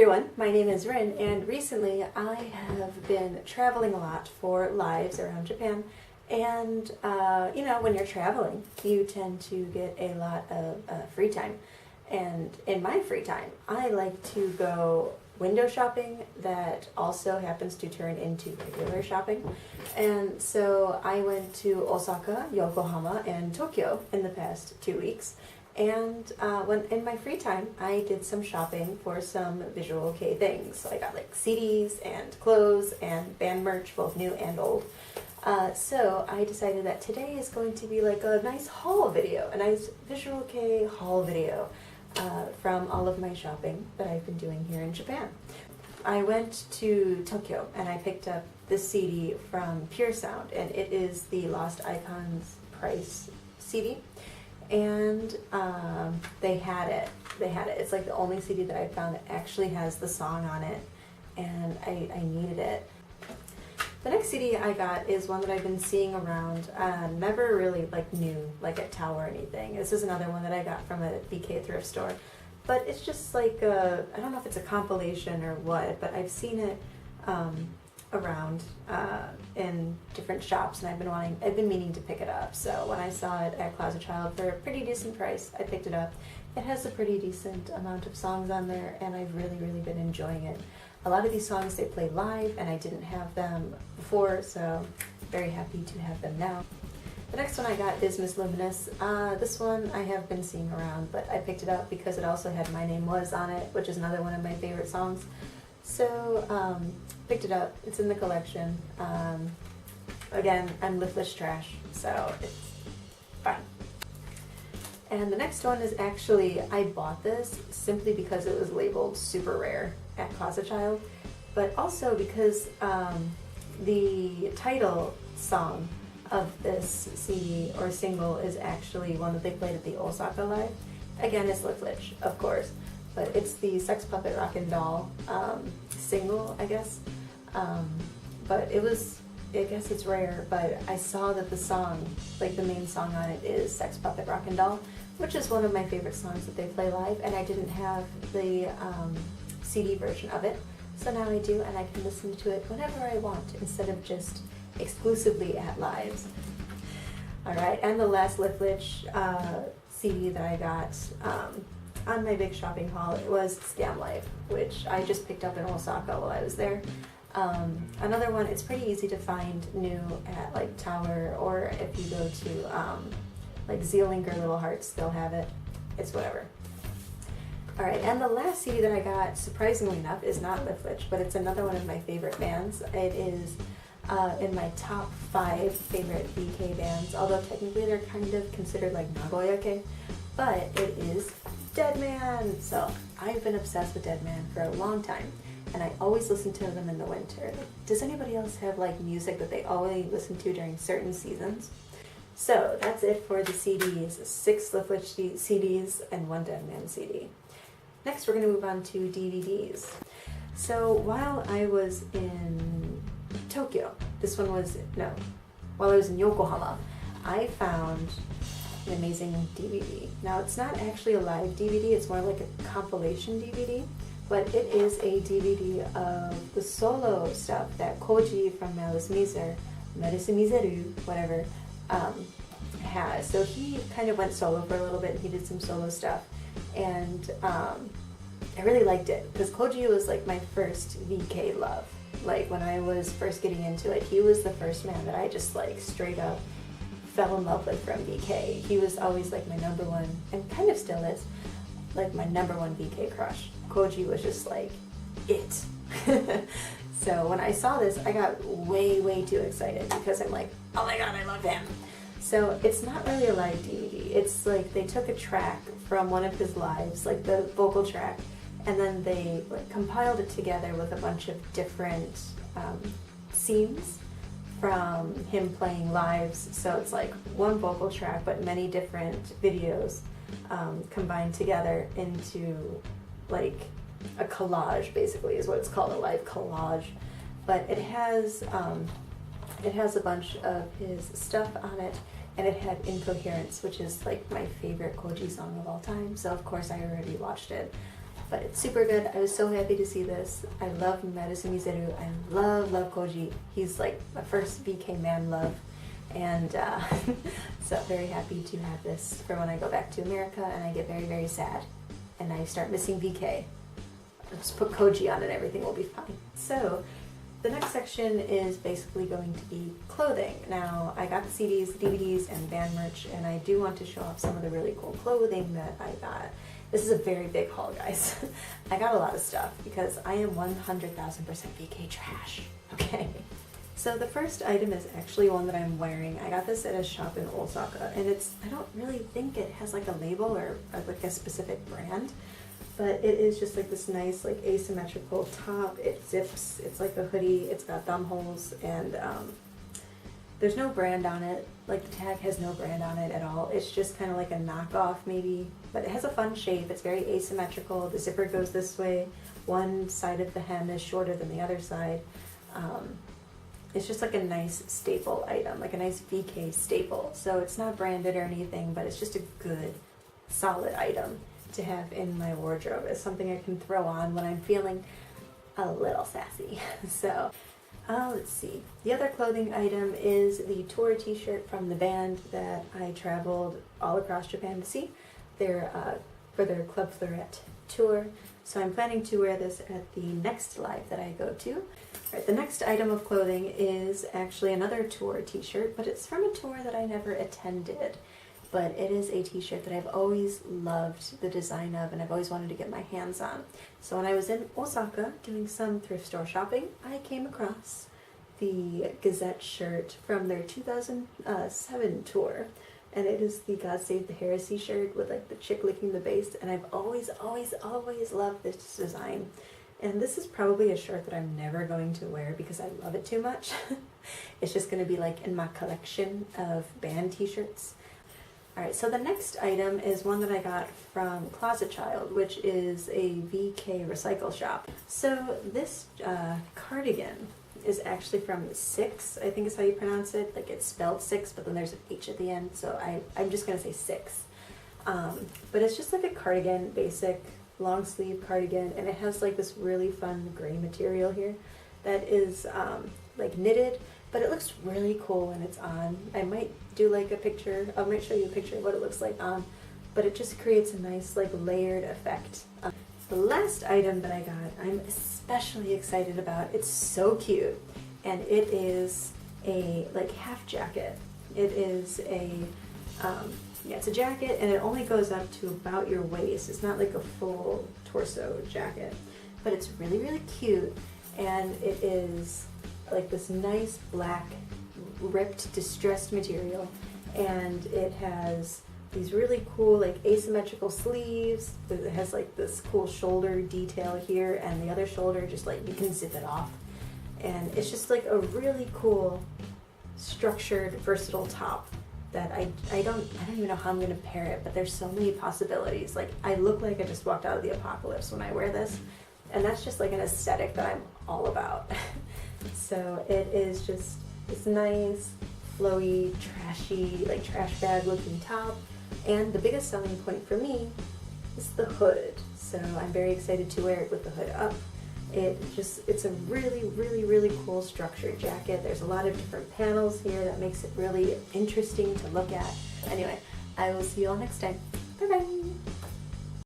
everyone, my name is Rin, and recently I have been traveling a lot for lives around Japan. And, when you're traveling, you tend to get a lot of free time. And in my free time, I like to go window shopping that also happens to turn into regular shopping. And so I went to Osaka, Yokohama, and Tokyo in the past 2 weeks. And when in my free time, I did some shopping for some visual kei things. So I got like CDs and clothes and band merch, both new and old. So I decided that today is going to be like a nice haul video, a nice visual kei haul video from all of my shopping that I've been doing here in Japan. I went to Tokyo and I picked up this CD from Pure Sound, and it is the Lost Icons Price CD. And they had it. It's like the only CD that I found that actually has the song on it, and I needed it. The next CD I got is one that I've been seeing around, never really like new, like at Tower or anything. This is another one that I got from a BK thrift store, but it's just like I don't know if it's a compilation or what, but I've seen it around in different shops, and I've been meaning to pick it up. So when I saw it at Closet Child for a pretty decent price, I picked it up. It has a pretty decent amount of songs on there, and I've really been enjoying it. A lot of these songs they play live, and I didn't have them before, so very happy to have them now. The next one I got is Miss Luminous. This one I have been seeing around, but I picked it up because it also had My Name Was on it, which is another one of my favorite songs. So, picked it up. It's in the collection. Again, I'm liftless trash, so it's fine. And the next one is actually, I bought this simply because it was labeled super rare at Closet Child, but also because the title song of this CD or single is actually one that they played at the Osaka Live. Again, it's Liftlich, of course, but it's the Sex Puppet Rockin' Doll single, I guess. But I guess it's rare, but I saw that the song, like the main song on it, is Sex Puppet Rockin' Doll, which is one of my favorite songs that they play live, and I didn't have the CD version of it, so now I do, and I can listen to it whenever I want instead of just exclusively at lives. Alright, and the last Liftlich CD that I got on my big shopping haul, it was Scam Life, which I just picked up in Osaka while I was there. Another one, it's pretty easy to find new at like Tower, or if you go to like Zealink or Little Hearts, they'll have it. It's whatever. Alright, and the last CD that I got, surprisingly enough, is not Liftlich, but it's another one of my favorite bands. It is in my top 5 favorite BK bands, although technically they're kind of considered like Nagoya-kei, but it is Deadman. So I've been obsessed with Deadman for a long time, and I always listen to them in the winter. Like, does anybody else have like music that they always listen to during certain seasons? So that's it for the CDs, 6 Liftlich CDs and 1 Deadman CD. Next we're going to move on to DVDs. So while I was in Tokyo, while I was in Yokohama, I found an amazing DVD. Now it's not actually a live DVD, it's more like a compilation DVD, but it is a DVD of the solo stuff that Koji from Malice Miseru, whatever, has. So he kind of went solo for a little bit, and he did some solo stuff, and I really liked it because Koji was like my first VK love. Like when I was first getting into it, he was the first man that I just like straight up fell in love with from VK. He was always like my number one, and kind of still is, like my number one VK crush. Koji was just like it. So when I saw this, I got way too excited because I'm like, oh my god, I love him. So it's not really a live DVD. It's like they took a track from one of his lives, like the vocal track, and then they like compiled it together with a bunch of different scenes from him playing lives. So it's like one vocal track, but many different videos combined together into like a collage, basically, is what it's called, a live collage. But it has a bunch of his stuff on it, and it had Incoherence, which is like my favorite Koji song of all time, so of course I already watched it. but it's super good. I was so happy to see this. I love Madison Mizeru. I love Koji. He's like my first VK man love. And so very happy to have this for when I go back to America and I get very sad and I start missing VK. I'll just put Koji on and everything will be fine. So the next section is basically going to be clothing. Now I got the CDs, DVDs, and band merch, and I do want to show off some of the really cool clothing that I got. This is a very big haul, guys. I got a lot of stuff because I am 100,000% VK trash, okay? So the first item is actually one that I'm wearing. I got this at a shop in Osaka, and I don't really think it has like a label or like a specific brand, but it is just like this nice like asymmetrical top. It zips, it's like a hoodie, it's got thumb holes, and there's no brand on it. Like the tag has no brand on it at all. It's just kind of like a knockoff maybe, but it has a fun shape. It's very asymmetrical. The zipper goes this way. One side of the hem is shorter than the other side. It's just like a nice staple item, like a nice VK staple. So it's not branded or anything, but it's just a good, solid item to have in my wardrobe. It's something I can throw on when I'm feeling a little sassy. So let's see. The other clothing item is the tour t-shirt from the band that I traveled all across Japan to see. They're for their Club Florette tour. So I'm planning to wear this at the next live that I go to. Right, the next item of clothing is actually another tour t-shirt, but it's from a tour that I never attended. But it is a t-shirt that I've always loved the design of and I've always wanted to get my hands on. So when I was in Osaka doing some thrift store shopping, I came across the Gazette shirt from their 2007 tour. And it is the God Save the Heresy shirt with like the chick licking the bass, and I've always loved this design. And this is probably a shirt that I'm never going to wear because I love it too much. It's just going to be like in my collection of band t-shirts. Alright, so the next item is one that I got from Closet Child, which is a VK recycle shop. So this cardigan is actually from Six, I think is how you pronounce it. Like it's spelled Six, but then there's an H at the end, so I'm just going to say Six. But it's just like a cardigan, basic long sleeve cardigan, and it has like this really fun gray material here that is like knitted, but it looks really cool when it's on. I might do like a picture, I might show you a picture of what it looks like on, but it just creates a nice like layered effect. The last item that I got, I'm especially excited about. It's so cute, and it is a like half jacket. It is a yeah, it's a jacket, and it only goes up to about your waist. It's not like a full torso jacket, but it's really cute, and it is like this nice black ripped distressed material, and it has these really cool like asymmetrical sleeves. It has like this cool shoulder detail here, and the other shoulder just like you can zip it off, and it's just like a really cool structured versatile top that I don't even know how I'm gonna pair it, but there's so many possibilities. Like I look like I just walked out of the apocalypse when I wear this, and that's just like an aesthetic that I'm all about. So it is just this nice flowy trashy like trash bag looking top, and the biggest selling point for me is the hood. So I'm very excited to wear it with the hood up. It's a really cool structured jacket. There's a lot of different panels here that makes it really interesting to look at. Anyway, I will see you all next time. Bye bye!